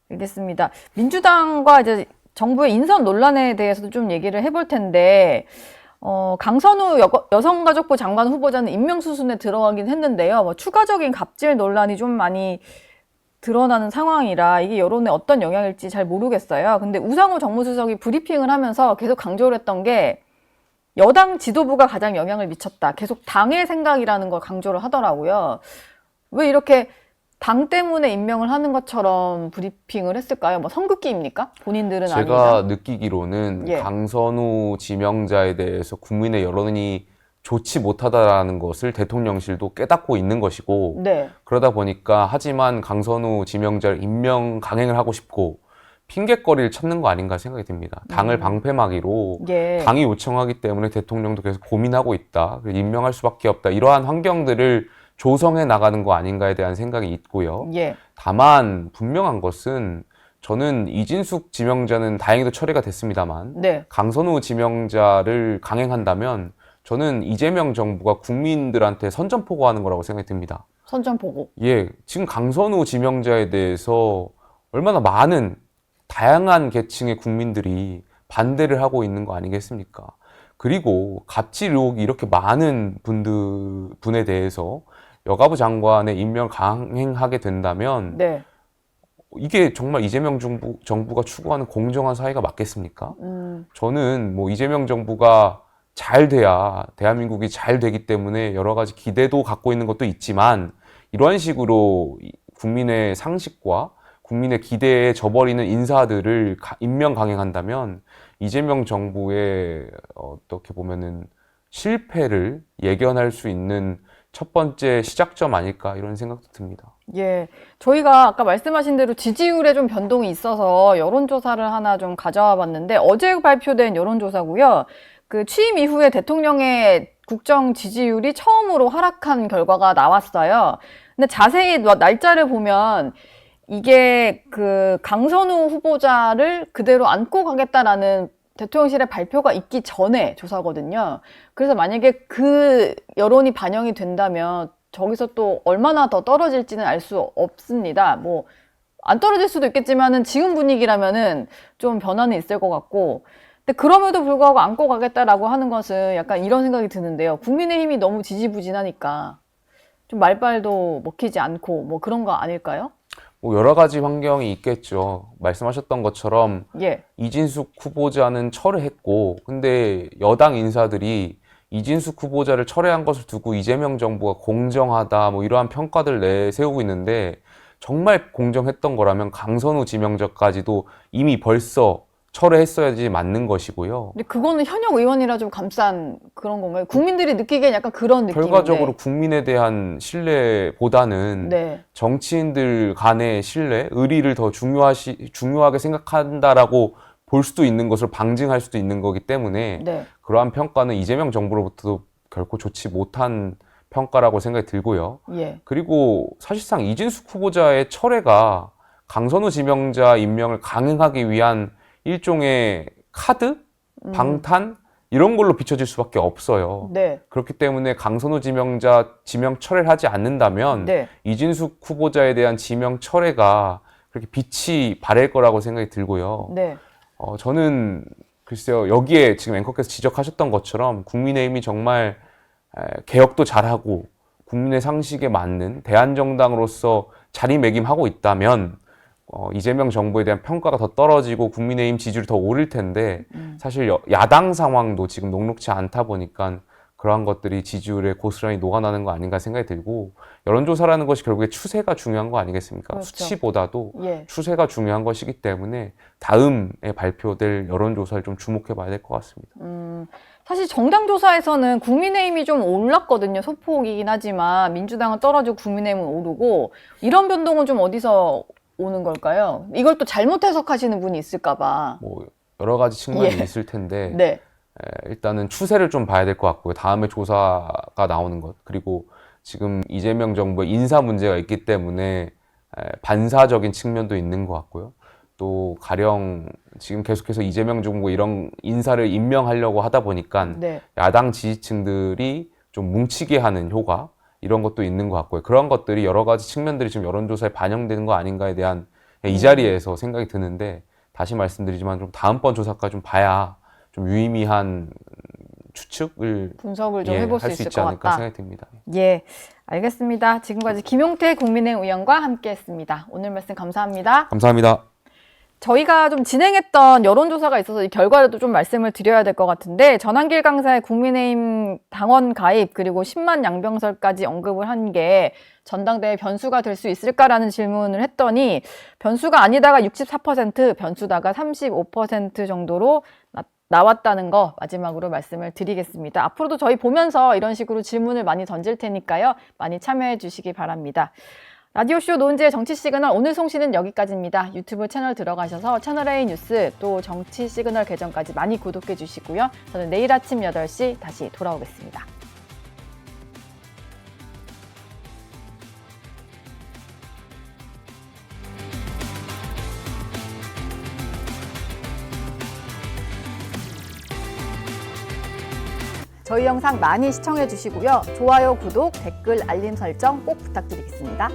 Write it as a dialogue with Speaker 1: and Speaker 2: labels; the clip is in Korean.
Speaker 1: 알겠습니다. 민주당과 이제 정부의 인선 논란에 대해서도 좀 얘기를 해볼 텐데, 강선우 여성가족부 장관 후보자는 임명수순에 들어가긴 했는데요. 뭐 추가적인 갑질 논란이 좀 많이 드러나는 상황이라 이게 여론에 어떤 영향일지 잘 모르겠어요. 근데 우상호 정무수석이 브리핑을 하면서 계속 강조를 했던 게 여당 지도부가 가장 영향을 미쳤다. 계속 당의 생각이라는 걸 강조를 하더라고요. 왜 이렇게 당 때문에 임명을 하는 것처럼 브리핑을 했을까요? 뭐 선긋기입니까? 본인들은
Speaker 2: 제가
Speaker 1: 아니라.
Speaker 2: 느끼기로는
Speaker 1: 예.
Speaker 2: 강선우 지명자에 대해서 국민의 여론이 좋지 못하다라는 것을 대통령실도 깨닫고 있는 것이고,
Speaker 1: 네.
Speaker 2: 그러다 보니까 하지만 강선우 지명자를 임명 강행을 하고 싶고 핑계거리를 찾는 거 아닌가 생각이 듭니다. 당을 방패막이로
Speaker 1: 예.
Speaker 2: 당이 요청하기 때문에 대통령도 계속 고민하고 있다. 그래서 임명할 수밖에 없다. 이러한 환경들을 조성해 나가는 거 아닌가에 대한 생각이 있고요.
Speaker 1: 예.
Speaker 2: 다만 분명한 것은 저는 이진숙 지명자는 다행히도 처리가 됐습니다만
Speaker 1: 네.
Speaker 2: 강선우 지명자를 강행한다면 저는 이재명 정부가 국민들한테 선전포고하는 거라고 생각이 듭니다.
Speaker 1: 선전포고.
Speaker 2: 예, 지금 강선우 지명자에 대해서 얼마나 많은 다양한 계층의 국민들이 반대를 하고 있는 거 아니겠습니까? 그리고 갑질 의혹이 이렇게 많은 분에 대해서 여가부 장관의 임명을 강행하게 된다면
Speaker 1: 네.
Speaker 2: 이게 정말 이재명 정부가 추구하는 공정한 사회가 맞겠습니까? 저는 뭐 이재명 정부가 잘 돼야 대한민국이 잘 되기 때문에 여러 가지 기대도 갖고 있는 것도 있지만 이러한 식으로 국민의 상식과 국민의 기대에 저버리는 인사들을 임명 강행한다면 이재명 정부의 어떻게 보면은 실패를 예견할 수 있는 첫 번째 시작점 아닐까 이런 생각도 듭니다.
Speaker 1: 예. 저희가 아까 말씀하신 대로 지지율에 좀 변동이 있어서 여론조사를 하나 좀 가져와 봤는데 어제 발표된 여론조사고요. 그 취임 이후에 대통령의 국정 지지율이 처음으로 하락한 결과가 나왔어요. 근데 자세히 날짜를 보면 이게 그 강선우 후보자를 그대로 안고 가겠다라는 대통령실의 발표가 있기 전에 조사거든요. 그래서 만약에 그 여론이 반영이 된다면 저기서 또 얼마나 더 떨어질지는 알 수 없습니다. 뭐, 안 떨어질 수도 있겠지만은 지금 분위기라면은 좀 변화는 있을 것 같고. 근데 그럼에도 불구하고 안고 가겠다라고 하는 것은 약간 이런 생각이 드는데요. 국민의힘이 너무 지지부진하니까 좀 말빨도 먹히지 않고 뭐 그런 거 아닐까요?
Speaker 2: 뭐 여러 가지 환경이 있겠죠. 말씀하셨던 것처럼
Speaker 1: 예.
Speaker 2: 이진숙 후보자는 철회했고, 근데 여당 인사들이 이진숙 후보자를 철회한 것을 두고 이재명 정부가 공정하다, 뭐 이러한 평가들을 내세우고 있는데, 정말 공정했던 거라면 강선우 지명자까지도 이미 벌써 철회했어야지 맞는 것이고요.
Speaker 1: 근데 그거는 현역 의원이라 좀 감싼 그런 건가요? 국민들이 느끼기엔 약간 그런
Speaker 2: 결과적으로
Speaker 1: 느낌인데.
Speaker 2: 국민에 대한 신뢰보다는
Speaker 1: 네.
Speaker 2: 정치인들 간의 신뢰, 의리를 더 중요하게 생각한다라고 볼 수도 있는 것을 방증할 수도 있는 거기 때문에
Speaker 1: 네.
Speaker 2: 그러한 평가는 이재명 정부로부터도 결코 좋지 못한 평가라고 생각이 들고요.
Speaker 1: 예.
Speaker 2: 그리고 사실상 이진숙 후보자의 철회가 강선우 지명자 임명을 강행하기 위한 일종의 카드? 방탄? 이런 걸로 비춰질 수밖에 없어요.
Speaker 1: 네.
Speaker 2: 그렇기 때문에 강선우 지명자 지명 철회를 하지 않는다면
Speaker 1: 네.
Speaker 2: 이진숙 후보자에 대한 지명 철회가 그렇게 빛이 바랄 거라고 생각이 들고요.
Speaker 1: 네.
Speaker 2: 저는 글쎄요, 여기에 지금 앵커께서 지적하셨던 것처럼 국민의힘이 정말 개혁도 잘하고 국민의 상식에 맞는 대한정당으로서 자리매김하고 있다면 이재명 정부에 대한 평가가 더 떨어지고 국민의힘 지지율이 더 오를 텐데 사실 야당 상황도 지금 녹록지 않다 보니까 그러한 것들이 지지율에 고스란히 녹아나는 거 아닌가 생각이 들고 여론조사라는 것이 결국에 추세가 중요한 거 아니겠습니까?
Speaker 1: 그렇죠.
Speaker 2: 수치보다도
Speaker 1: 예.
Speaker 2: 추세가 중요한 것이기 때문에 다음에 발표될 여론조사를 좀 주목해 봐야 될 것 같습니다.
Speaker 1: 사실 정당 조사에서는 국민의힘이 좀 올랐거든요. 소폭이긴 하지만 민주당은 떨어지고 국민의힘은 오르고 이런 변동은 좀 어디서 오는 걸까요? 이걸 또 잘못 해석하시는 분이 있을까 봐.
Speaker 2: 뭐 여러 가지 측면이
Speaker 1: 예.
Speaker 2: 있을 텐데
Speaker 1: 네.
Speaker 2: 일단은 추세를 좀 봐야 될 것 같고요. 다음에 조사가 나오는 것 그리고 지금 이재명 정부의 인사 문제가 있기 때문에 반사적인 측면도 있는 것 같고요. 또 가령 지금 계속해서 이재명 정부가 이런 인사를 임명하려고 하다 보니까
Speaker 1: 네.
Speaker 2: 야당 지지층들이 좀 뭉치게 하는 효과 이런 것도 있는 것 같고요. 그런 것들이 여러 가지 측면들이 지금 여론조사에 반영되는 거 아닌가에 대한 이 자리에서 생각이 드는데 다시 말씀드리지만 좀 다음번 조사까지 좀 봐야 좀 유의미한 추측을
Speaker 1: 분석을 좀
Speaker 2: 예,
Speaker 1: 해볼 수
Speaker 2: 할 수
Speaker 1: 있을
Speaker 2: 있지
Speaker 1: 것
Speaker 2: 않을까
Speaker 1: 같다.
Speaker 2: 생각이 듭니다.
Speaker 1: 예, 알겠습니다. 지금까지 김용태 국민의힘 의원과 함께했습니다. 오늘 말씀 감사합니다.
Speaker 2: 감사합니다.
Speaker 1: 저희가 좀 진행했던 여론조사가 있어서 이 결과도 좀 말씀을 드려야 될 것 같은데 전한길 강사의 국민의힘 당원 가입 그리고 10만 양병설까지 언급을 한 게 전당대회 변수가 될 수 있을까라는 질문을 했더니 변수가 아니다가 64%, 변수다가 35% 정도로 나왔다는 거 마지막으로 말씀을 드리겠습니다. 앞으로도 저희 보면서 이런 식으로 질문을 많이 던질 테니까요. 많이 참여해 주시기 바랍니다. 라디오쇼 노은지의 정치 시그널 오늘 송신은 여기까지입니다. 유튜브 채널 들어가셔서 채널A 뉴스 또 정치 시그널 계정까지 많이 구독해 주시고요. 저는 내일 아침 8시 다시 돌아오겠습니다. 저희 영상 많이 시청해 주시고요. 좋아요, 구독, 댓글, 알림 설정 꼭 부탁드리겠습니다.